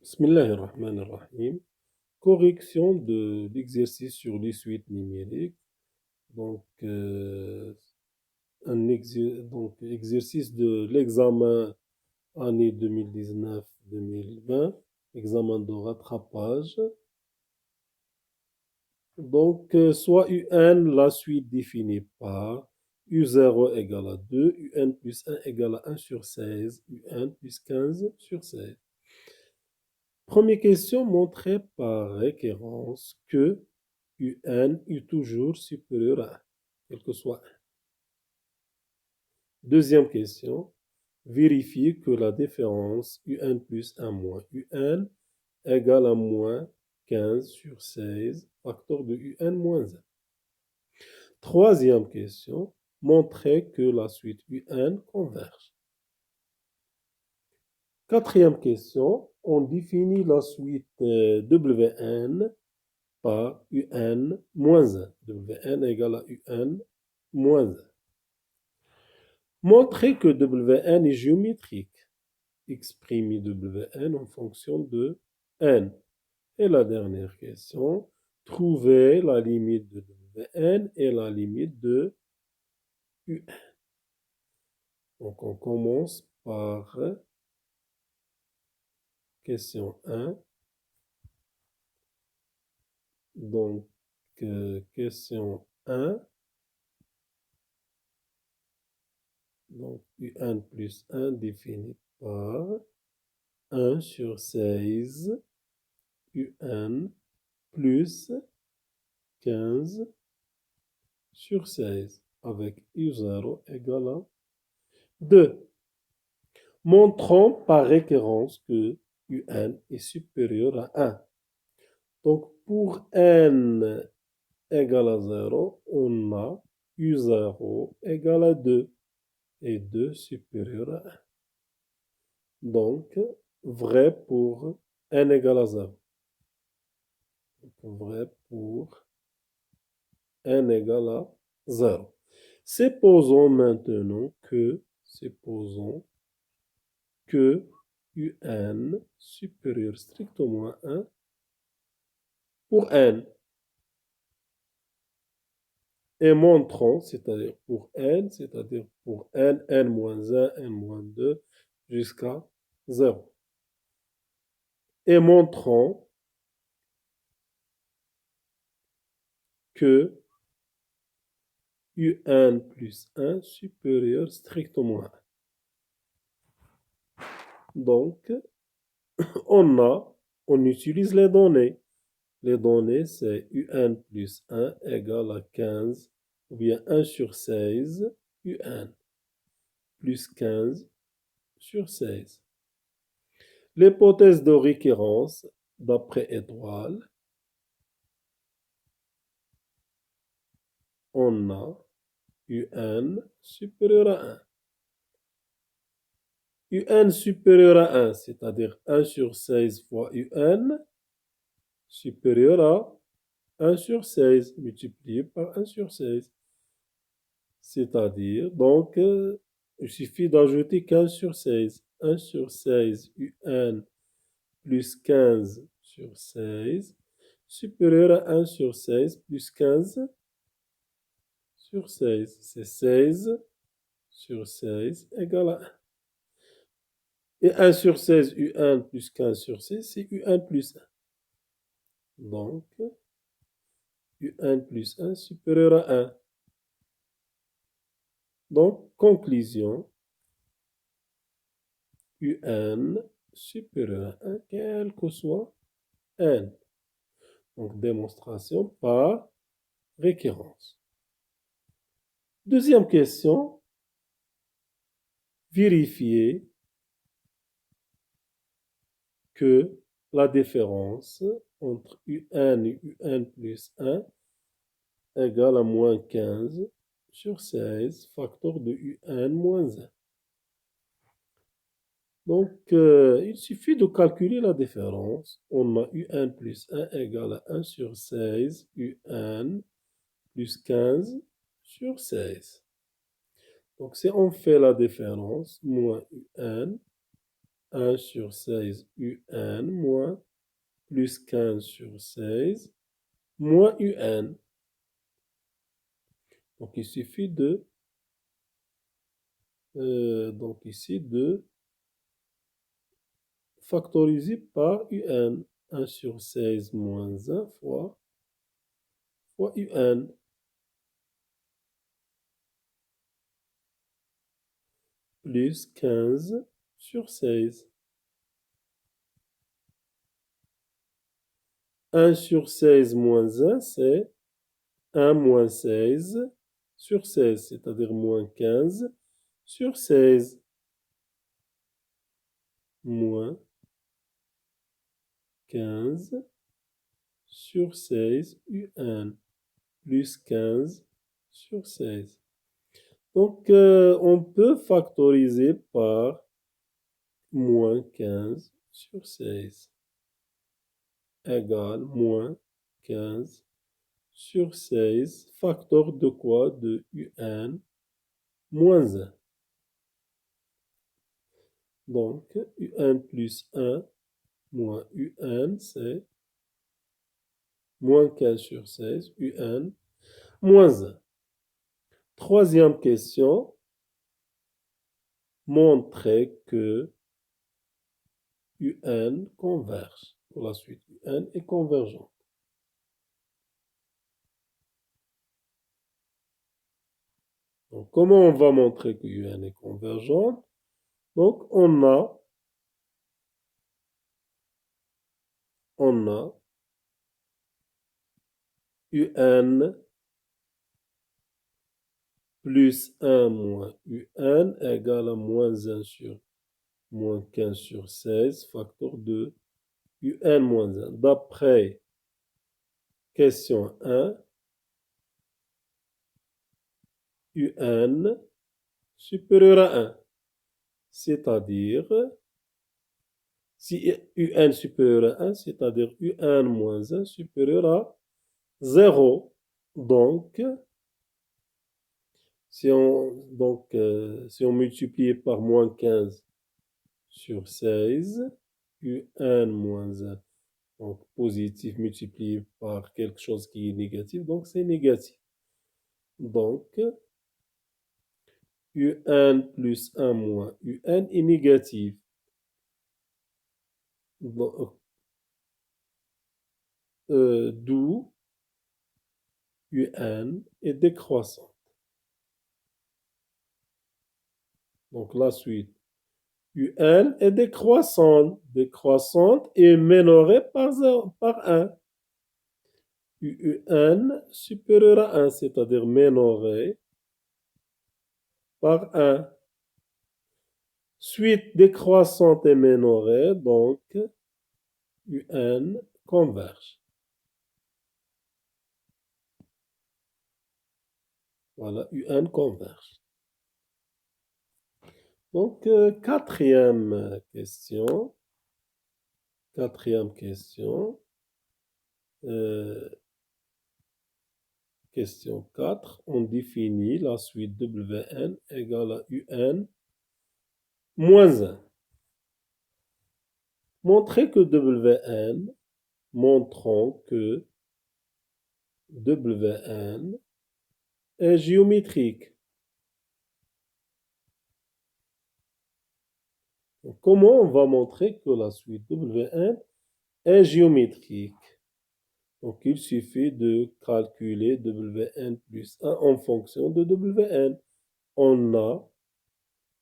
Bismillahirrahmanirrahim. Correction de l'exercice sur les suites numériques. Donc, exercice de l'examen année 2019-2020, examen de rattrapage. Donc, soit UN, la suite définie par U0 égale à 2, UN plus 1 égale à 1 sur 16, UN plus 15 sur 16. Première question, montrer par récurrence que UN est toujours supérieur à 1, quel que soit 1. Deuxième question, vérifier que la différence UN plus 1 moins UN égale à moins 15 sur 16, facteur de UN moins 1. Troisième question, montrer que la suite UN converge. Quatrième question, on définit la suite WN par UN moins 1. WN égale à UN moins 1. Montrer que WN est géométrique. Exprimer WN en fonction de N. Et la dernière question, trouver la limite de WN et la limite de UN. Donc on commence par question 1. Donc, question 1. Donc, UN plus 1 défini par 1 sur 16 UN plus 15 sur 16 avec U0 égale à 2. Montrons par récurrence que UN est supérieur à 1. Donc, pour N égale à 0, on a U0 égale à 2 et 2 supérieur à 1. Donc, vrai pour N égale à 0. Vrai pour N égale à 0. Supposons maintenant que UN supérieur strictement à 1 pour N. Et montrons, c'est-à-dire pour N, c'est-à-dire pour N, N-1, N-2, jusqu'à 0. Et montrons que UN plus 1 supérieur strictement à 1. Donc, on utilise les données. Les données, c'est UN plus 1 égale à 15, ou bien 1 sur 16, UN plus 15 sur 16. L'hypothèse de récurrence d'après étoile, on a UN supérieur à 1. UN supérieur à 1, c'est-à-dire 1 sur 16 fois UN, supérieur à 1 sur 16 multiplié par 1 sur 16. C'est-à-dire, donc, il suffit d'ajouter 15 sur 16. 1 sur 16 UN plus 15 sur 16 supérieur à 1 sur 16 plus 15 sur 16. C'est 16 sur 16 égale à 1. Et 1 sur 16 UN plus 15 sur 16, c'est UN plus 1. Donc, UN plus 1 supérieur à 1. Donc, conclusion, UN supérieur à 1, quel que soit N. Donc, démonstration par récurrence. Deuxième question, vérifier que la différence entre UN et UN plus 1 égale à moins 15 sur 16, facteur de UN moins 1. Donc, il suffit de calculer la différence. On a UN plus 1 égale à 1 sur 16, UN plus 15 sur 16. Donc, si on fait la différence, moins UN 1 sur 16 un moins plus 15 sur 16 moins un. Donc il suffit donc ici de factoriser par un. 1 sur 16 moins 1 fois un plus 15 sur 16. 1 sur 16 moins 1, c'est 1 moins 16 sur 16, c'est-à-dire moins 15 sur 16, moins 15 sur 16 un plus 15 sur 16. Donc, on peut factoriser par moins 15 sur 16 égale moins 15 sur 16, facteur de quoi? De un moins 1. Donc, un plus 1 moins un, c'est moins 15 sur 16, un moins 1. Troisième question, montrer que un converge. Pour la suite, un est convergent. Donc, comment on va montrer que un est convergent? Donc, on a un plus 1 moins un égale à moins 1 sur moins 15 sur 16, facteur de un moins 1. D'après question 1, un supérieur à 1. C'est-à-dire, si un supérieur à 1, c'est-à-dire un moins 1 supérieur à 0. Donc, si on multiplie par moins 15 sur 16, un moins 1, donc positif multiplié par quelque chose qui est négatif, donc c'est négatif. Donc, un plus 1 moins un est négatif. D'où un est décroissant. Donc la suite. un est décroissante. Décroissante et minorée par 1. un supérieur à 1, c'est-à-dire minorée par 1. Suite décroissante et minorée, donc un converge. Voilà, un converge. Donc, quatrième question. Quatrième question. Question 4. On définit la suite Wn égale à un moins 1. Montrons que Wn est géométrique. Donc, comment on va montrer que la suite Wn est géométrique? Donc, il suffit de calculer Wn plus 1 en fonction de Wn. On a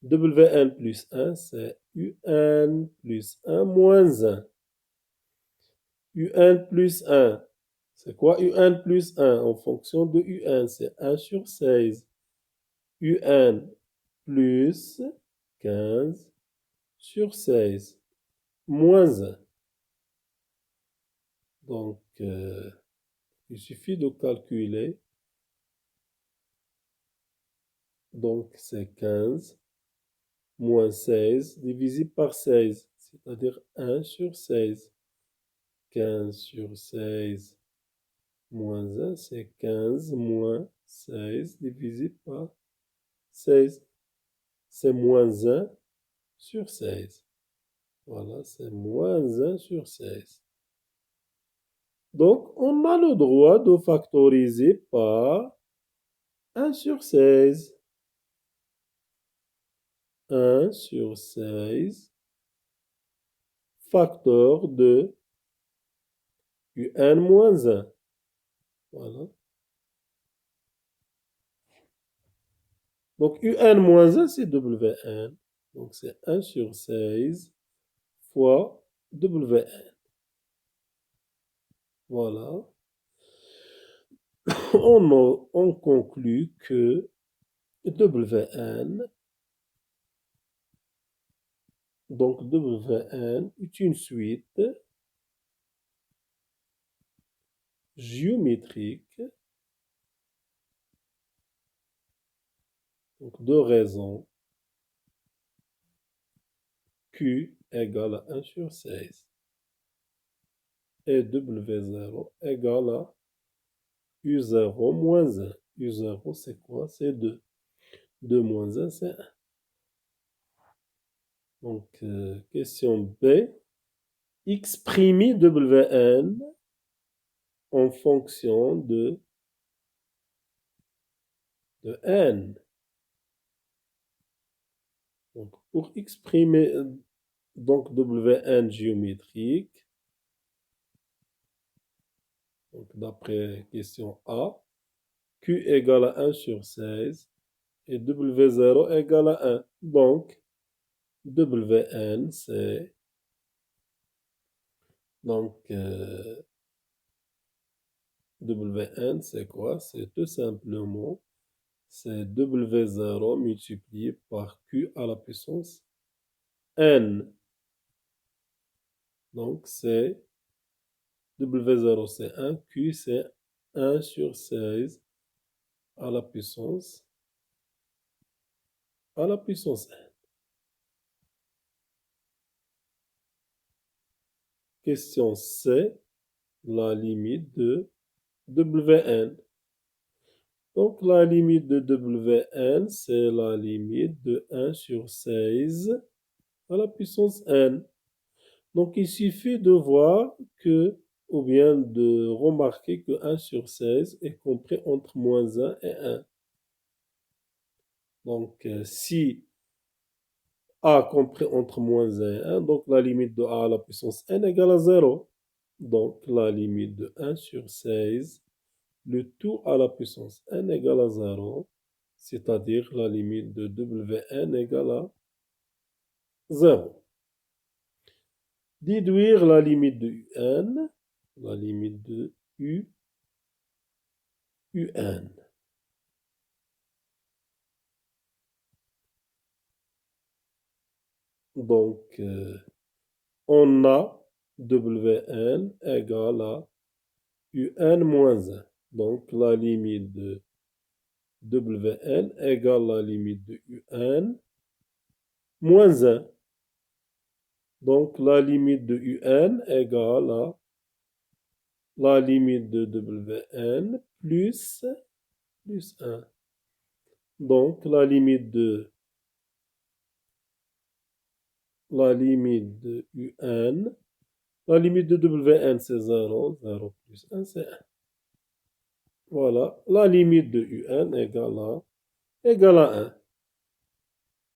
Wn plus 1, c'est un plus 1 moins 1. un plus 1, c'est quoi un plus 1 en fonction de un? C'est 1 sur 16. un plus 15 sur 16 moins 1. Donc, il suffit de calculer. Donc, c'est 15 moins 16 divisé par 16, c'est-à-dire 1 sur 16. 15 sur 16 moins 1, c'est 15 moins 16 divisé par 16. C'est moins 1 sur 16. Voilà, c'est moins 1 sur 16. Donc, on a le droit de factoriser par 1 sur 16. 1 sur 16, facteur de un moins 1. Voilà. Donc, un moins 1, c'est Wn. Donc, c'est 1 sur 16 fois Wn. Voilà. On conclut que Wn, donc Wn est une suite géométrique donc de raisons Q égale à 1 sur 16 et W0 égale à U0 moins 1. U0, c'est quoi? C'est 2. 2 moins 1, c'est 1. Donc, question B. Exprimer Wn en fonction de n. Donc, pour exprimer donc Wn géométrique, donc d'après question A, Q égale à 1 sur 16 et W0 égale à 1. Donc, Wn, c'est donc Wn, c'est quoi? C'est tout simplement c'est W0 multiplié par Q à la puissance n. Donc, c'est W0, c'est 1, Q, c'est 1 sur 16 à la puissance n. Question C, la limite de Wn. Donc, la limite de Wn, c'est la limite de 1 sur 16 à la puissance n. Donc, il suffit de voir que, ou bien de remarquer que 1 sur 16 est compris entre moins 1 et 1. Donc, si A compris entre moins 1 et 1, donc la limite de A à la puissance n égale à 0. Donc, la limite de 1 sur 16, le tout à la puissance n égale à 0, c'est-à-dire la limite de Wn égale à 0. Déduire la limite de Un, la limite de Un. Donc, on a Wn égale à Un moins 1. Donc, la limite de Wn égale la limite de Un moins 1. Donc, la limite de Un égale à la limite de Wn plus 1. Donc, la limite de Un, la limite de Wn, c'est 0. 0 plus 1, c'est 1. Voilà, la limite de Un égale à 1.